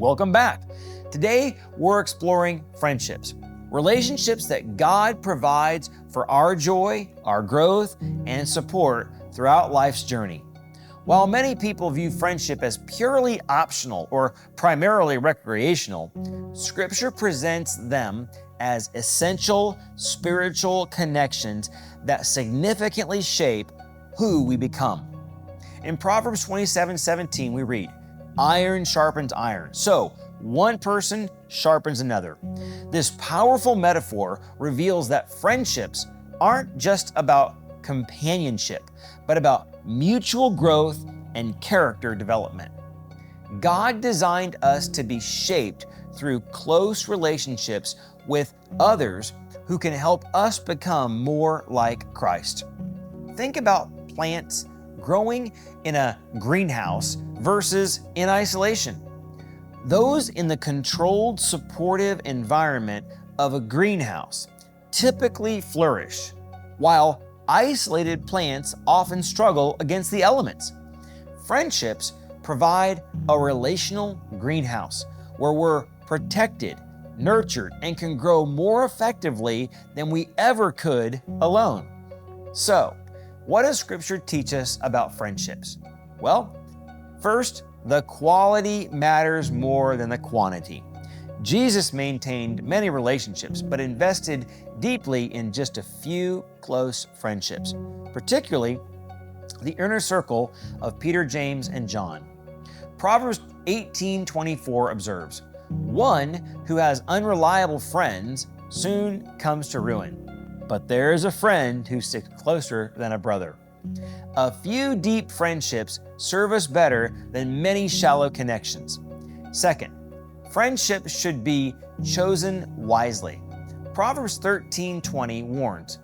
Welcome back. Today, we're exploring friendships, relationships that God provides for our joy, our growth, and support throughout life's journey. While many people view friendship as purely optional or primarily recreational, Scripture presents them as essential spiritual connections that significantly shape who we become. In Proverbs 27:17, we read, "Iron sharpens iron, so one person sharpens another." This powerful metaphor reveals that friendships aren't just about companionship, but about mutual growth and character development. God designed us to be shaped through close relationships with others who can help us become more like Christ. Think about plants growing in a greenhouse versus in isolation. Those in the controlled, supportive environment of a greenhouse typically flourish, while isolated plants often struggle against the elements. Friendships provide a relational greenhouse where we're protected, nurtured, and can grow more effectively than we ever could alone. So, what does Scripture teach us about friendships? Well, first, the quality matters more than the quantity. Jesus maintained many relationships, but invested deeply in just a few close friendships, particularly the inner circle of Peter, James, and John. Proverbs 18:24 observes, "One who has unreliable friends soon comes to ruin, but there is a friend who sticks closer than a brother." A few deep friendships serve us better than many shallow connections. Second, friendships should be chosen wisely. Proverbs 13:20 warns,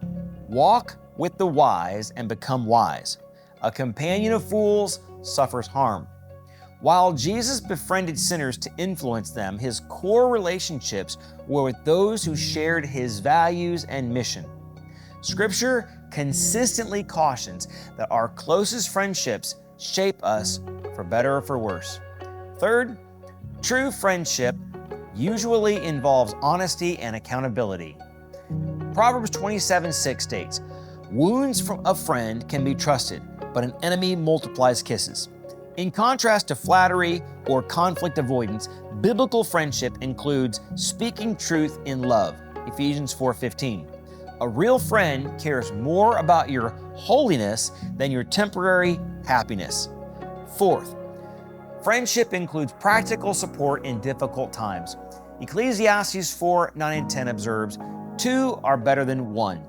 "Walk with the wise and become wise. A companion of fools suffers harm." While Jesus befriended sinners to influence them, his core relationships were with those who shared his values and mission. Scripture consistently cautions that our closest friendships shape us for better or for worse. Third, true friendship usually involves honesty and accountability. Proverbs 27:6 states, "Wounds from a friend can be trusted, but an enemy multiplies kisses." In contrast to flattery or conflict avoidance, biblical friendship includes speaking truth in love, Ephesians 4:15. A real friend cares more about your holiness than your temporary happiness. Fourth, friendship includes practical support in difficult times. Ecclesiastes 4:9 and 10 observes, "Two are better than one.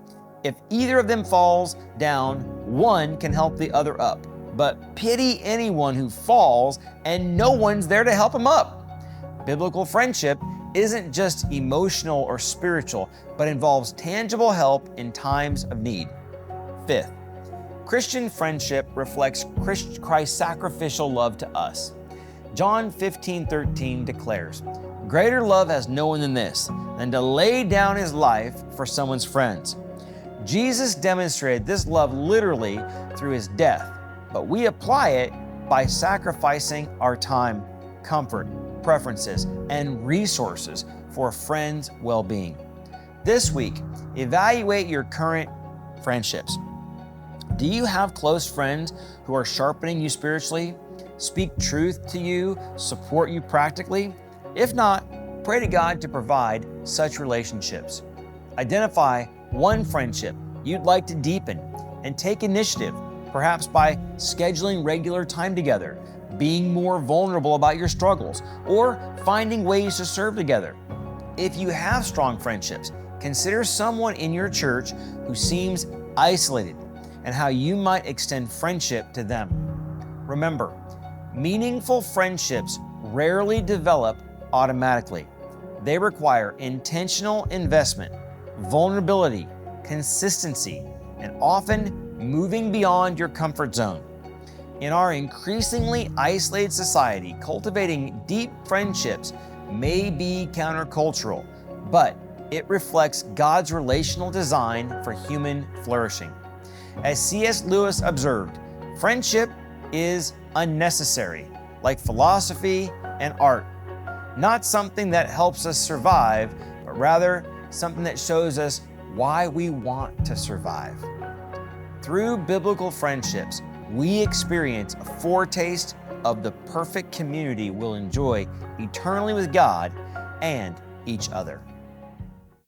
If either of them falls down, one can help the other up. But pity anyone who falls and no one's there to help him up." Biblical friendship isn't just emotional or spiritual, but involves tangible help in times of need. Fifth, Christian friendship reflects Christ's sacrificial love to us. John 15:13 declares, "Greater love has no one than this, than to lay down his life for someone's friends." Jesus demonstrated this love literally through his death, but we apply it by sacrificing our time, comfort, preferences, and resources for a friend's well-being. This week, evaluate your current friendships. Do you have close friends who are sharpening you spiritually, speak truth to you, support you practically? If not, pray to God to provide such relationships. Identify one friendship you'd like to deepen and take initiative, perhaps by scheduling regular time together, being more vulnerable about your struggles, or finding ways to serve together. If you have strong friendships, consider someone in your church who seems isolated and how you might extend friendship to them. Remember, meaningful friendships rarely develop automatically. They require intentional investment, vulnerability, consistency, and often moving beyond your comfort zone. In our increasingly isolated society, cultivating deep friendships may be countercultural, but it reflects God's relational design for human flourishing. As C.S. Lewis observed, friendship is unnecessary, like philosophy and art. not something that helps us survive, but rather something that shows us why we want to survive. Through biblical friendships, we experience a foretaste of the perfect community we'll enjoy eternally with God and each other.